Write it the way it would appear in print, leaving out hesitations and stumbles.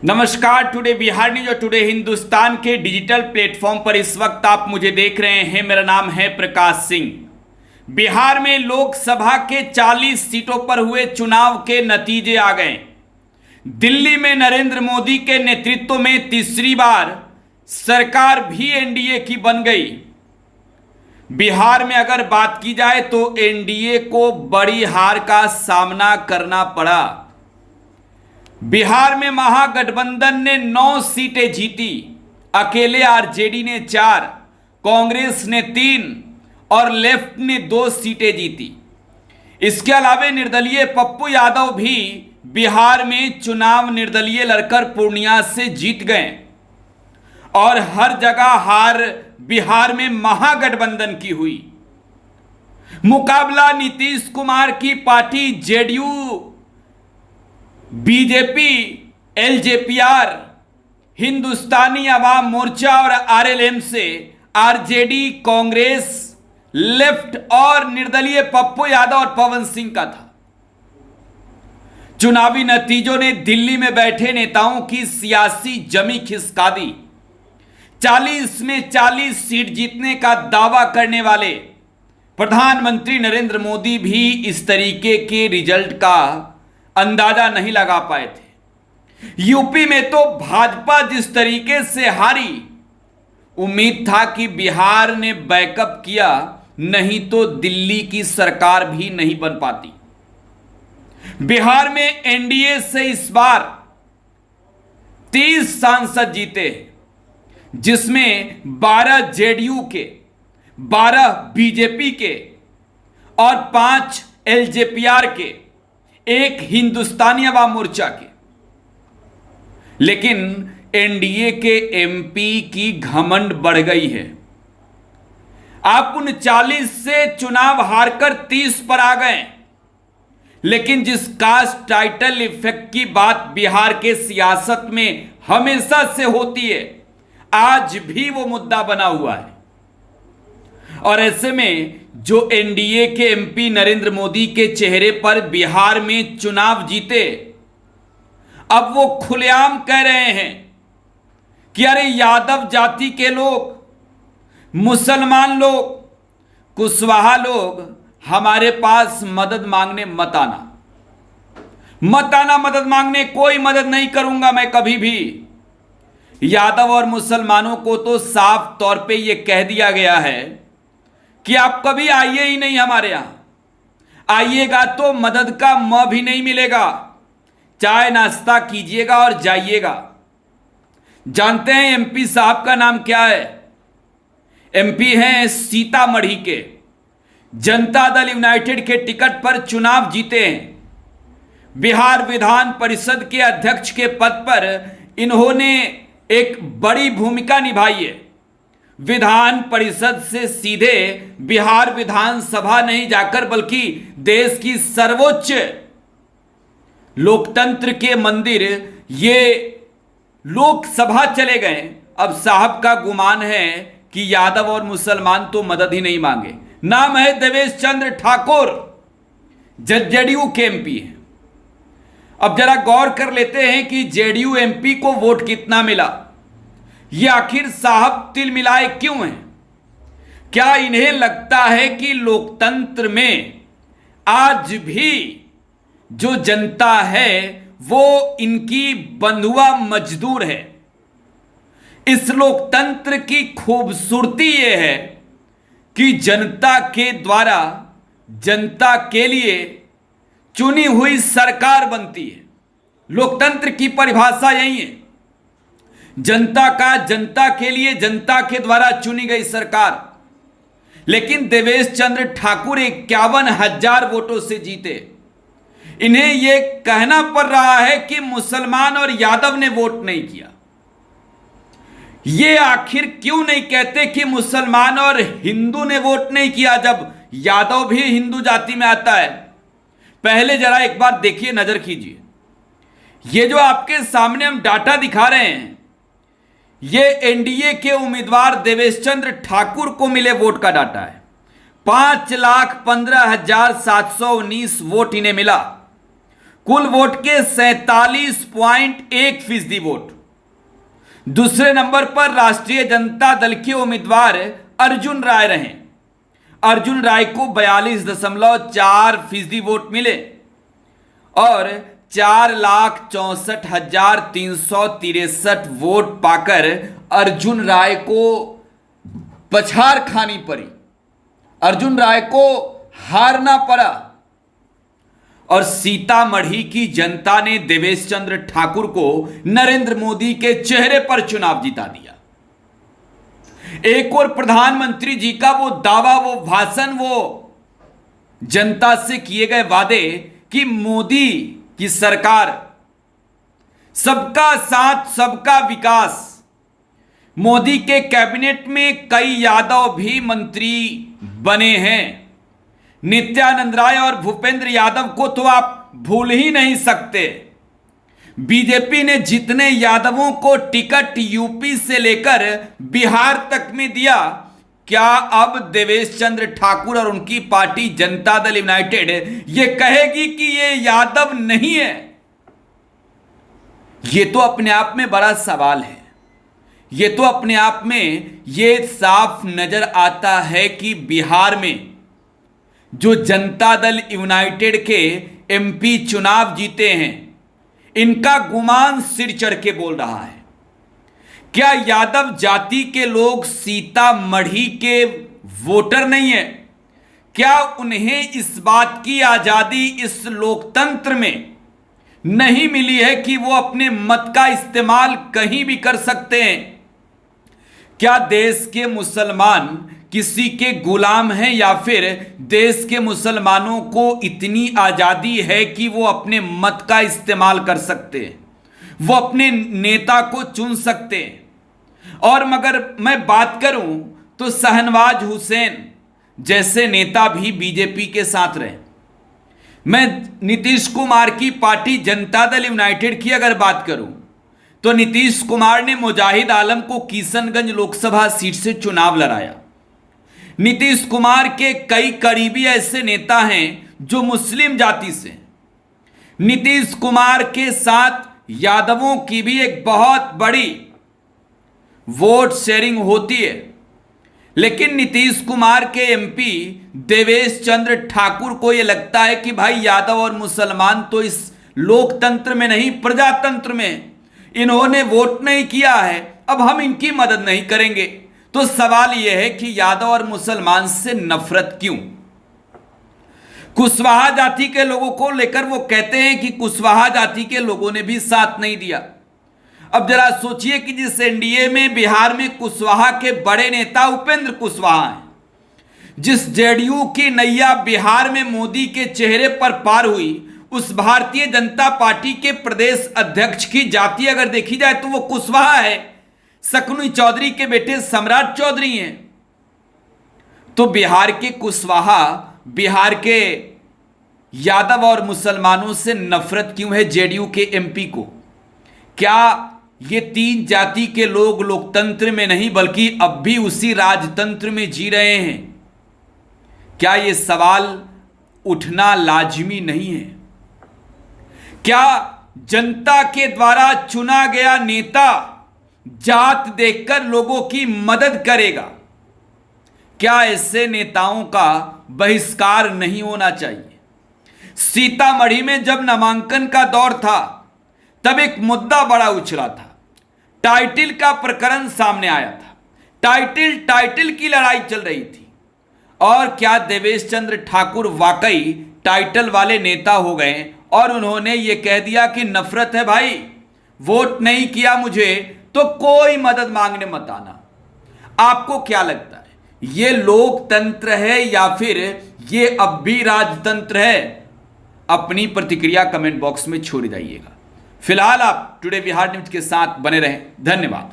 नमस्कार। Today Bihar news और today Hindustan के डिजिटल प्लेटफॉर्म पर इस वक्त आप मुझे देख रहे हैं। मेरा नाम है प्रकाश सिंह। बिहार में लोकसभा के 40 सीटों पर हुए चुनाव के नतीजे आ गए। दिल्ली में नरेंद्र मोदी के नेतृत्व में तीसरी बार सरकार भी एनडीए की बन गई। बिहार में अगर बात की जाए तो एनडीए को बड़ी हार का सामना करना पड़ा। बिहार में महागठबंधन ने 9 सीटें जीती, अकेले आरजेडी ने 4, कांग्रेस ने 3 और लेफ्ट ने 2 सीटें जीती। इसके अलावा निर्दलीय पप्पू यादव भी बिहार में चुनाव निर्दलीय लड़कर पूर्णिया से जीत गए और हर जगह हार बिहार में महागठबंधन की हुई। मुकाबला नीतीश कुमार की party JDU, BJP, LJPR, Hindustani Awam Morcha और आरएलएम से आरजेडी, कांग्रेस, लेफ्ट और निर्दलीय पप्पू यादव और पवन सिंह का था। चुनावी नतीजों ने दिल्ली में बैठे नेताओं की सियासी जमी खिसका दी। 40 में 40 सीट जीतने का दावा करने वाले प्रधानमंत्री नरेंद्र मोदी भी इस तरीके के रिजल्ट का अंदाजा नहीं लगा पाए थे। यूपी में तो भाजपा जिस तरीके से हारी, उम्मीद था कि बिहार ने बैकअप किया, नहीं तो दिल्ली की सरकार भी नहीं बन पाती। बिहार में एनडीए से इस बार 30 सांसद जीते, जिसमें 12 जेडीयू के, 12 बीजेपी के और 5 एलजेपीआर के, 1 हिंदुस्तानी अवाम मोर्चा के। लेकिन एनडीए के एमपी की घमंड बढ़ गई है। आप 39 से चुनाव हारकर 30 पर आ गए, लेकिन जिस कास्ट टाइटल इफेक्ट की बात बिहार के सियासत में हमेशा से होती है, आज भी वो मुद्दा बना हुआ है। और ऐसे में जो एनडीए के एमपी नरेंद्र मोदी के चेहरे पर बिहार में चुनाव जीते, अब वो खुलेआम कह रहे हैं कि अरे यादव जाति के लोग, मुसलमान लोग, कुशवाहा लोग हमारे पास मदद मांगने मत आना, मत आना मदद मांगने। कोई मदद नहीं करूंगा मैं कभी भी। यादव और मुसलमानों को तो साफ तौर पे ये कह दिया गया है कि आप कभी आइए ही नहीं हमारे यहां। आइएगा तो मदद का म भी नहीं मिलेगा। चाय नाश्ता कीजिएगा और जाइएगा। जानते हैं एमपी साहब का नाम क्या है? एमपी हैं सीतामढ़ी के। जनता दल यूनाइटेड के टिकट पर चुनाव जीते हैं। बिहार विधान परिषद के अध्यक्ष के पद पर इन्होंने एक बड़ी भूमिका निभाई है। विधान परिषद से सीधे बिहार विधानसभा नहीं जाकर, बल्कि देश की सर्वोच्च लोकतंत्र के मंदिर ये लोकसभा चले गए। अब साहब का गुमान है कि यादव और मुसलमान तो मदद ही नहीं मांगे। नाम है देवेश चंद्र ठाकुर, जेडीयू के एमपी है। अब जरा गौर कर लेते हैं कि जेडीयू एमपी को वोट कितना मिला। ये आखिर साहब तिल मिलाए क्यों हैं? क्या इन्हें लगता है कि लोकतंत्र में आज भी जो जनता है वो इनकी बंधुआ मजदूर है? इस लोकतंत्र की खूबसूरती ये है कि जनता के द्वारा जनता के लिए चुनी हुई सरकार बनती है। लोकतंत्र की परिभाषा यही है, जनता का जनता के लिए, जनता के द्वारा चुनी गई सरकार। लेकिन देवेश चंद्र ठाकुर 51,000 वोटों से जीते। इन्हें यह कहना पड़ रहा है कि मुसलमान और यादव ने वोट नहीं किया। ये आखिर क्यों नहीं कहते कि मुसलमान और हिंदू ने वोट नहीं किया, जब यादव भी हिंदू जाति में आता है? पहले जरा एक बार देखिए, नजर कीजिए। ये जो आपके सामने हम डाटा दिखा रहे हैं, ये एनडीए के उम्मीदवार देवेश चंद्र ठाकुर को मिले वोट का डाटा है। 5,15,719 वोट इन्हें मिला। कुल वोट के 47.1% वोट। दूसरे नंबर पर राष्ट्रीय जनता दल के उम्मीदवार अर्जुन राय रहे। अर्जुन राय को 42.4% वोट मिले और 4,64,363 वोट पाकर अर्जुन राय को पछाड़ खानी पड़ी, अर्जुन राय को हारना पड़ा और सीतामढ़ी की जनता ने देवेश चंद्र ठाकुर को नरेंद्र मोदी के चेहरे पर चुनाव जिता दिया। एक और प्रधानमंत्री जी का वो दावा, वो भाषण, वो जनता से किए गए वादे कि मोदी की सरकार सबका साथ सबका विकास। मोदी के कैबिनेट में कई यादव भी मंत्री बने हैं। नित्यानंद राय और भूपेंद्र यादव को तो आप भूल ही नहीं सकते। बीजेपी ने जितने यादवों को टिकट यूपी से लेकर बिहार तक में दिया, क्या अब देवेश चंद्र ठाकुर और उनकी पार्टी जनता दल यूनाइटेड ये कहेगी कि ये यादव नहीं है? ये तो अपने आप में बड़ा सवाल है। ये तो अपने आप में ये साफ नजर आता है कि बिहार में जो जनता दल यूनाइटेड के एमपी चुनाव जीते हैं, इनका गुमान सिर चढ़ के बोल रहा है। क्या यादव जाति के लोग सीतामढ़ी के वोटर नहीं है? क्या उन्हें इस बात की आजादी इस लोकतंत्र में नहीं मिली है कि वो अपने मत का इस्तेमाल कहीं भी कर सकते हैं? क्या देश के मुसलमान किसी के गुलाम हैं या फिर देश के मुसलमानों को इतनी आजादी है कि वो अपने मत का इस्तेमाल कर सकते हैं, वो अपने नेता को चुन सकते हैं? और मगर मैं बात करूं तो शहनवाज हुसैन जैसे नेता भी बीजेपी के साथ रहे। मैं नीतीश कुमार की पार्टी जनता दल यूनाइटेड की अगर बात करूं तो नीतीश कुमार ने मुजाहिद आलम को किशनगंज लोकसभा सीट से चुनाव लड़ाया। नीतीश कुमार के कई करीबी ऐसे नेता हैं जो मुस्लिम जाति से। नीतीश कुमार के साथ यादवों की भी एक बहुत बड़ी वोट शेयरिंग होती है, लेकिन नीतीश कुमार के एमपी देवेश चंद्र ठाकुर को यह लगता है कि भाई यादव और मुसलमान तो इस लोकतंत्र में नहीं, प्रजातंत्र में इन्होंने वोट नहीं किया है, अब हम इनकी मदद नहीं करेंगे। तो सवाल यह है कि यादव और मुसलमान से नफरत क्यों? कुशवाहा जाति के लोगों को लेकर वो कहते हैं कि कुशवाहा जाति के लोगों ने भी साथ नहीं दिया। अब जरा सोचिए कि जिस एनडीए में बिहार में कुशवाहा के बड़े नेता उपेंद्र कुशवाहा हैं, जिस जेडीयू की नैया बिहार में मोदी के चेहरे पर पार हुई, उस भारतीय जनता पार्टी के प्रदेश अध्यक्ष की जाति अगर देखी जाए तो वो कुशवाहा है। शकुनी चौधरी के बेटे सम्राट चौधरी हैं। तो बिहार के कुशवाहा बिहार के यादव और मुसलमानों से नफरत क्यों है जेडीयू के एमपी को? क्या ये तीन जाति के लोग लोकतंत्र में नहीं बल्कि अब भी उसी राजतंत्र में जी रहे हैं? क्या ये सवाल उठना लाजिमी नहीं है? क्या जनता के द्वारा चुना गया नेता जात देखकर लोगों की मदद करेगा? क्या ऐसे नेताओं का बहिष्कार नहीं होना चाहिए? सीतामढ़ी में जब नामांकन का दौर था तब एक मुद्दा बड़ा उछला था। टाइटिल का प्रकरण सामने आया था। टाइटिल की लड़ाई चल रही थी। और क्या देवेश चंद्र ठाकुर वाकई टाइटल वाले नेता हो गए और उन्होंने ये कह दिया कि नफरत है भाई, वोट नहीं किया मुझे तो कोई मदद मांगने मत आना? आपको क्या लगता है, ये लोकतंत्र है या फिर ये अब भी राजतंत्र है? अपनी प्रतिक्रिया कमेंट बॉक्स में छोड़ जाइएगा। फिलहाल आप टुडे बिहार न्यूज के साथ बने रहें। धन्यवाद।